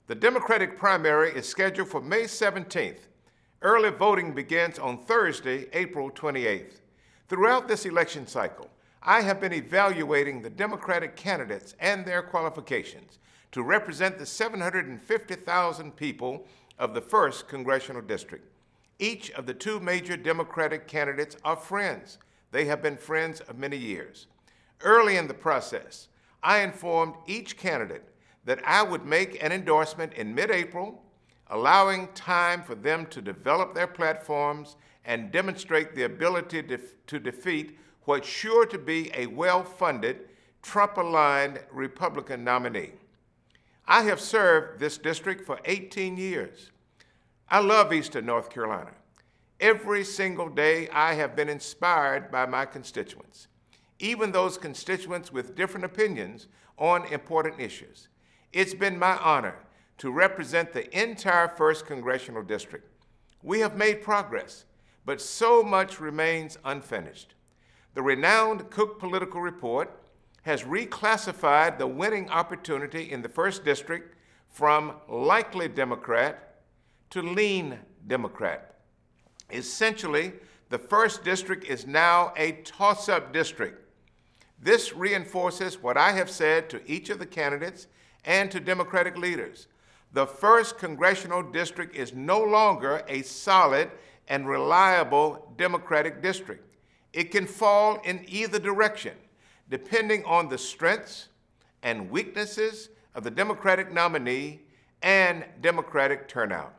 The Democratic primary is scheduled for May 17th. Early voting begins on Thursday, April 28th. Throughout this election cycle, I have been evaluating the Democratic candidates and their qualifications to represent the 750,000 people of the 1st Congressional District. Each of the two major Democratic candidates are friends. They have been friends of many years. Early in the process, I informed each candidate that I would make an endorsement in mid-April, allowing time for them to develop their platforms and demonstrate the ability to defeat what's sure to be a well-funded, Trump-aligned Republican nominee. I have served this district for 18 years. I love Eastern North Carolina. Every single day I have been inspired by my constituents, even those constituents with different opinions on important issues. It's been my honor to represent the entire 1st Congressional District. We have made progress, but so much remains unfinished. The renowned Cook Political Report has reclassified the winning opportunity in the 1st District from likely Democrat to lean Democrat. Essentially, the 1st District is now a toss-up district. This reinforces what I have said to each of the candidates and to Democratic leaders. The 1st Congressional District is no longer a solid and reliable Democratic district. It can fall in either direction, depending on the strengths and weaknesses of the Democratic nominee and Democratic turnout.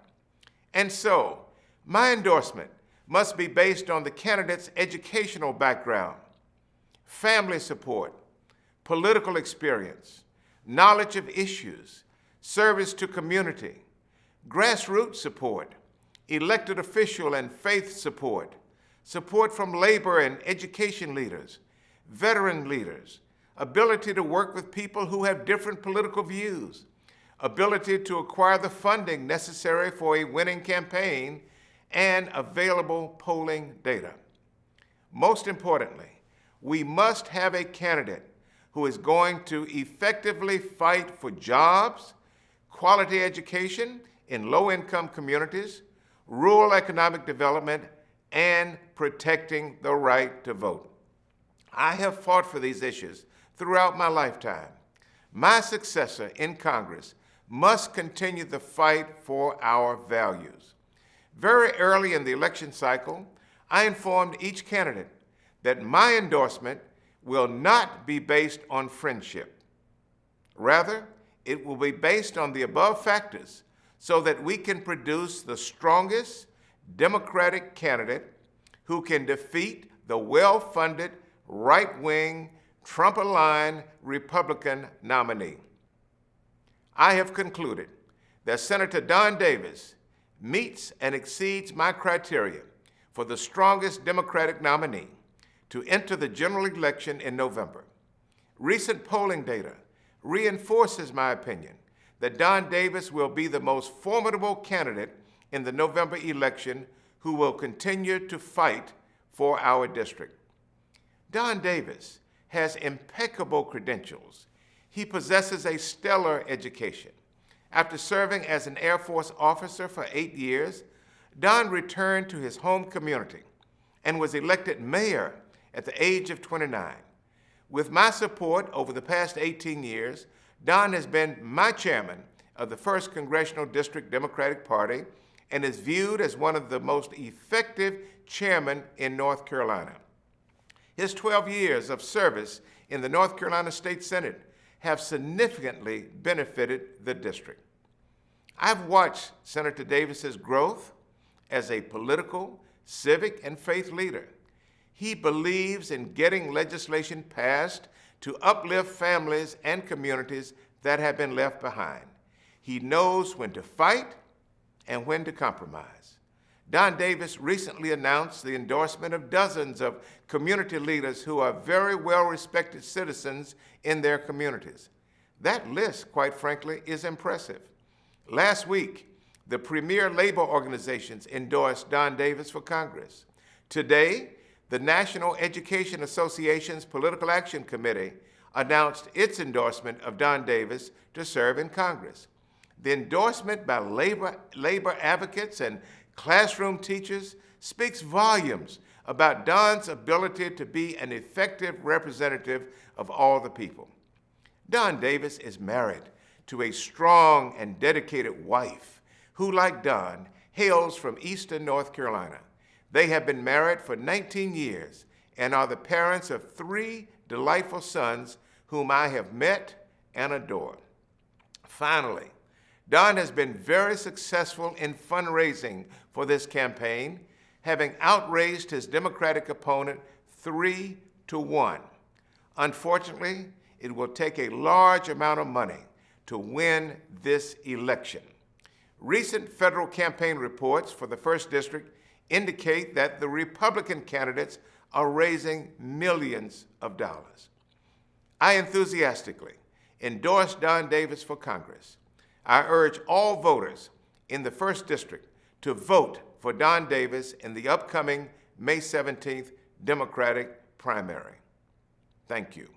And so, my endorsement must be based on the candidate's educational background, family support, political experience, knowledge of issues, service to community, grassroots support, elected official and faith support, support from labor and education leaders, veteran leaders, ability to work with people who have different political views, ability to acquire the funding necessary for a winning campaign, and available polling data. Most importantly, we must have a candidate who is going to effectively fight for jobs, quality education in low-income communities, rural economic development, and protecting the right to vote. I have fought for these issues throughout my lifetime. My successor in Congress must continue the fight for our values. Very early in the election cycle, I informed each candidate that my endorsement will not be based on friendship. Rather, it will be based on the above factors so that we can produce the strongest Democratic candidate who can defeat the well-funded, right-wing, Trump-aligned Republican nominee. I have concluded that Senator Don Davis meets and exceeds my criteria for the strongest Democratic nominee to enter the general election in November. Recent polling data reinforces my opinion that Don Davis will be the most formidable candidate in the November election who will continue to fight for our district. Don Davis has impeccable credentials. He possesses a stellar education. After serving as an Air Force officer for 8 years, Don returned to his home community and was elected mayor at the age of 29. With my support over the past 18 years, Don has been my chairman of the 1st Congressional District Democratic Party and is viewed as one of the most effective chairmen in North Carolina. His 12 years of service in the North Carolina State Senate have significantly benefited the district. I've watched Senator Davis's growth as a political, civic, and faith leader. He believes in getting legislation passed to uplift families and communities that have been left behind. He knows when to fight and when to compromise. Don Davis recently announced the endorsement of dozens of community leaders who are very well-respected citizens in their communities. That list, quite frankly, is impressive. Last week, the premier labor organizations endorsed Don Davis for Congress. Today, the National Education Association's Political Action Committee announced its endorsement of Don Davis to serve in Congress. The endorsement by labor advocates and classroom teachers speaks volumes about Don's ability to be an effective representative of all the people. Don Davis is married to a strong and dedicated wife who, like Don, hails from Eastern North Carolina. They have been married for 19 years and are the parents of 3 delightful sons whom I have met and adore. Finally, Don has been very successful in fundraising for this campaign, having outraised his Democratic opponent 3-1. Unfortunately, it will take a large amount of money to win this election. Recent federal campaign reports for the 1st District indicate that the Republican candidates are raising millions of dollars. I enthusiastically endorse Don Davis for Congress. I urge all voters in the 1st District to vote for Don Davis in the upcoming May 17th Democratic primary. Thank you.